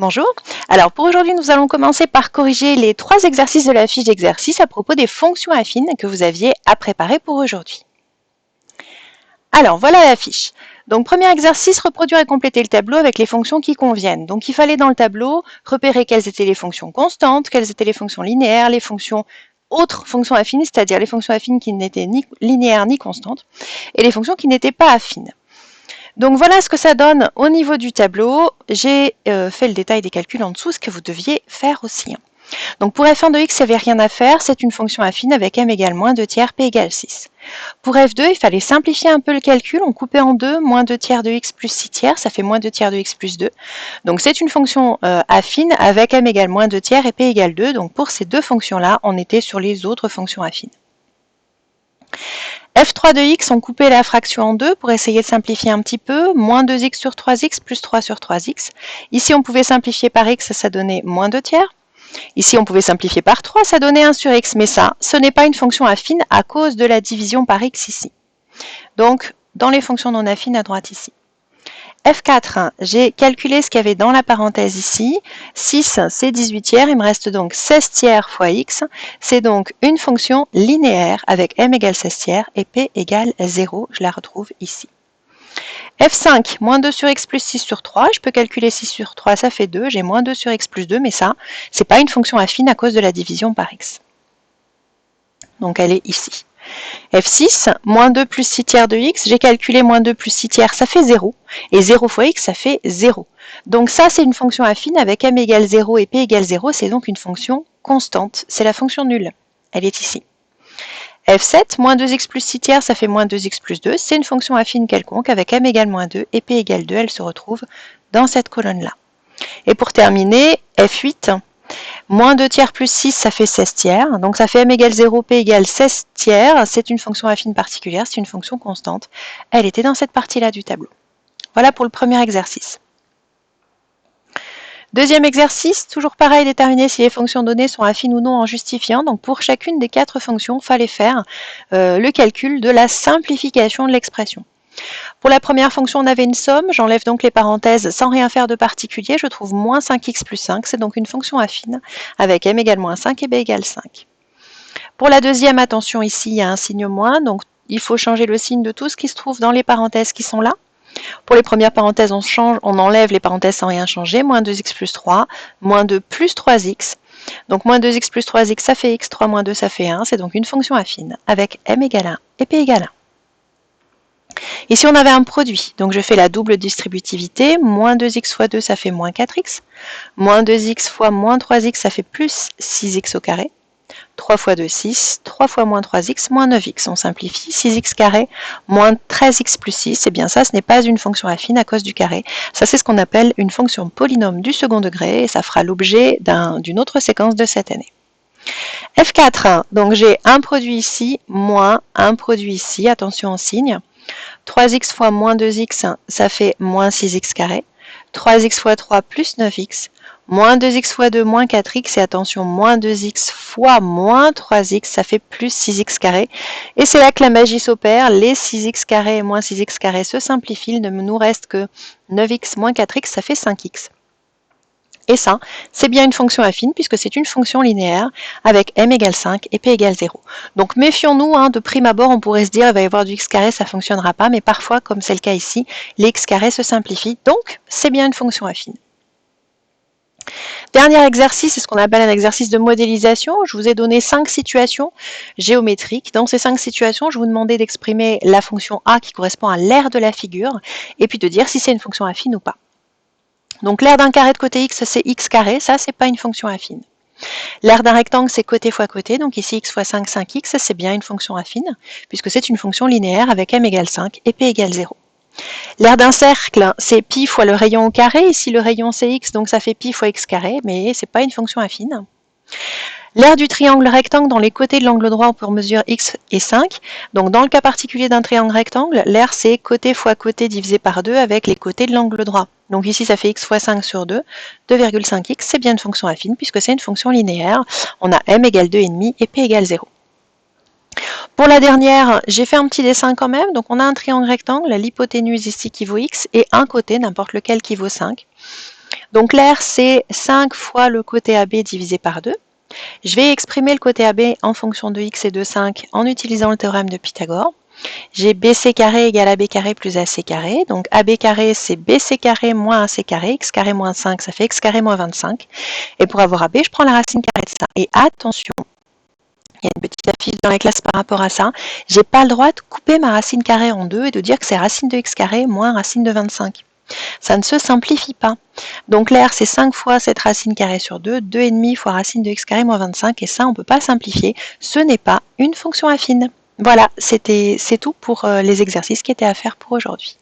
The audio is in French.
Bonjour. Alors pour aujourd'hui, nous allons commencer par corriger les 3 exercices de la fiche d'exercice à propos des fonctions affines que vous aviez à préparer pour aujourd'hui. Alors voilà la fiche. Donc premier exercice, reproduire et compléter le tableau avec les fonctions qui conviennent. Donc il fallait dans le tableau repérer quelles étaient les fonctions constantes, quelles étaient les fonctions linéaires, les fonctions autres fonctions affines, c'est-à-dire les fonctions affines qui n'étaient ni linéaires ni constantes, et les fonctions qui n'étaient pas affines. Donc voilà ce que ça donne au niveau du tableau. J'ai fait le détail des calculs en dessous, ce que vous deviez faire aussi. Donc pour f1 de x, il n'y avait rien à faire, c'est une fonction affine avec m égale moins 2 tiers, p égale 6. Pour f2, il fallait simplifier un peu le calcul, on coupait en deux, moins 2 tiers de x plus 6 tiers, ça fait moins 2 tiers de x plus 2. Donc c'est une fonction affine avec m égale moins 2 tiers et p égale 2. Donc pour ces deux fonctions-là, on était sur les autres fonctions affines. f3 de x, on coupait la fraction en deux pour essayer de simplifier un petit peu. Moins 2x sur 3x plus 3 sur 3x. Ici, on pouvait simplifier par x, ça donnait moins 2 tiers. Ici, on pouvait simplifier par 3, ça donnait 1 sur x. Mais ça, ce n'est pas une fonction affine à cause de la division par x ici. Donc, dans les fonctions non affines, à droite ici. F4, j'ai calculé ce qu'il y avait dans la parenthèse ici. 6, c'est 18 tiers, il me reste donc 16 tiers fois x. C'est donc une fonction linéaire avec m égale 16 tiers et p égale 0. Je la retrouve ici. F5, moins 2 sur x plus 6 sur 3. Je peux calculer 6 sur 3, ça fait 2. J'ai moins 2 sur x plus 2, mais ça, c'est pas une fonction affine à cause de la division par x. Donc elle est ici. F6, moins 2 plus 6 tiers de x, j'ai calculé moins 2 plus 6 tiers, ça fait 0. Et 0 fois x, ça fait 0. Donc ça, c'est une fonction affine avec m égale 0 et p égale 0, c'est donc une fonction constante. C'est la fonction nulle. Elle est ici. F7, moins 2x plus 6 tiers, ça fait moins 2x plus 2. C'est une fonction affine quelconque avec m égale moins 2 et p égale 2. Elle se retrouve dans cette colonne-là. Et pour terminer, F8, moins 2 tiers plus 6, ça fait 16 tiers. Donc ça fait m égale 0, p égale 16 tiers. C'est une fonction affine particulière, c'est une fonction constante. Elle était dans cette partie-là du tableau. Voilà pour le premier exercice. Deuxième exercice, toujours pareil, déterminer si les fonctions données sont affines ou non en justifiant. Donc pour chacune des 4 fonctions, il fallait faire le calcul de la simplification de l'expression. Pour la première fonction, on avait une somme, j'enlève donc les parenthèses sans rien faire de particulier, je trouve moins 5x plus 5, c'est donc une fonction affine avec m égale moins 5 et b égale 5. Pour la deuxième, attention, ici il y a un signe moins, donc il faut changer le signe de tout ce qui se trouve dans les parenthèses qui sont là. Pour les premières parenthèses, on enlève les parenthèses sans rien changer, moins 2x plus 3, moins 2 plus 3x. Donc moins 2x plus 3x, ça fait x, 3 moins 2, ça fait 1, c'est donc une fonction affine avec m égale 1 et p égale 1. Ici, on avait un produit, donc je fais la double distributivité, moins 2x fois 2, ça fait moins 4x, moins 2x fois moins 3x, ça fait plus 6x au carré, 3 fois 2, 6, 3 fois moins 3x, moins 9x, on simplifie, 6x carré, moins 13x plus 6, c'est bien ça, ce n'est pas une fonction affine à cause du carré, ça c'est ce qu'on appelle une fonction polynôme du second degré, et ça fera l'objet d'une autre séquence de cette année. F4, donc j'ai un produit ici, moins un produit ici, attention au signe, 3x fois moins 2x, ça fait moins 6x carré. 3x fois 3 plus 9x. Moins 2x fois 2 moins 4x. Et attention, moins 2x fois moins 3x, ça fait plus 6x carré. Et c'est là que la magie s'opère. Les 6x carré et moins 6x carré se simplifient. Il ne nous reste que 9x moins 4x, ça fait 5x. Et ça, c'est bien une fonction affine puisque c'est une fonction linéaire avec m égale 5 et p égale 0. Donc méfions-nous, de prime abord, on pourrait se dire il va y avoir du x carré, ça ne fonctionnera pas, mais parfois, comme c'est le cas ici, les x carrés se simplifient, donc c'est bien une fonction affine. Dernier exercice, c'est ce qu'on appelle un exercice de modélisation. Je vous ai donné 5 situations géométriques. Dans ces 5 situations, je vous demandais d'exprimer la fonction a qui correspond à l'aire de la figure et puis de dire si c'est une fonction affine ou pas. Donc l'aire d'un carré de côté x, c'est x carré, ça c'est pas une fonction affine. L'aire d'un rectangle, c'est côté fois côté, donc ici x fois 5, 5x, c'est bien une fonction affine, puisque c'est une fonction linéaire avec m égale 5 et p égale 0. L'aire d'un cercle, c'est pi fois le rayon au carré, ici le rayon c'est x, donc ça fait pi fois x carré, mais c'est pas une fonction affine. L'aire du triangle rectangle, dans les côtés de l'angle droit, on peut mesurer x et 5. Donc dans le cas particulier d'un triangle rectangle, l'aire c'est côté fois côté divisé par 2 avec les côtés de l'angle droit. Donc ici ça fait x fois 5 sur 2, 2,5x, c'est bien une fonction affine puisque c'est une fonction linéaire. On a m égale 2,5 et p égale 0. Pour la dernière, j'ai fait un petit dessin quand même. Donc on a un triangle rectangle, l'hypoténuse ici qui vaut x et un côté, n'importe lequel, qui vaut 5. Donc l'air, c'est 5 fois le côté AB divisé par 2. Je vais exprimer le côté AB en fonction de x et de 5 en utilisant le théorème de Pythagore. J'ai BC carré égale AB carré plus AC carré. Donc AB carré, c'est BC carré moins AC carré. X carré moins 5, ça fait X carré moins 25. Et pour avoir AB, je prends la racine carrée de ça. Et attention, il y a une petite affiche dans la classe par rapport à ça. J'ai pas le droit de couper ma racine carrée en deux et de dire que c'est racine de X carré moins racine de 25. Ça ne se simplifie pas. Donc l'air, c'est 5 fois cette racine carrée sur 2, 2,5 fois racine de x carré moins 25, et ça, on ne peut pas simplifier. Ce n'est pas une fonction affine. Voilà, c'est tout pour les exercices qui étaient à faire pour aujourd'hui.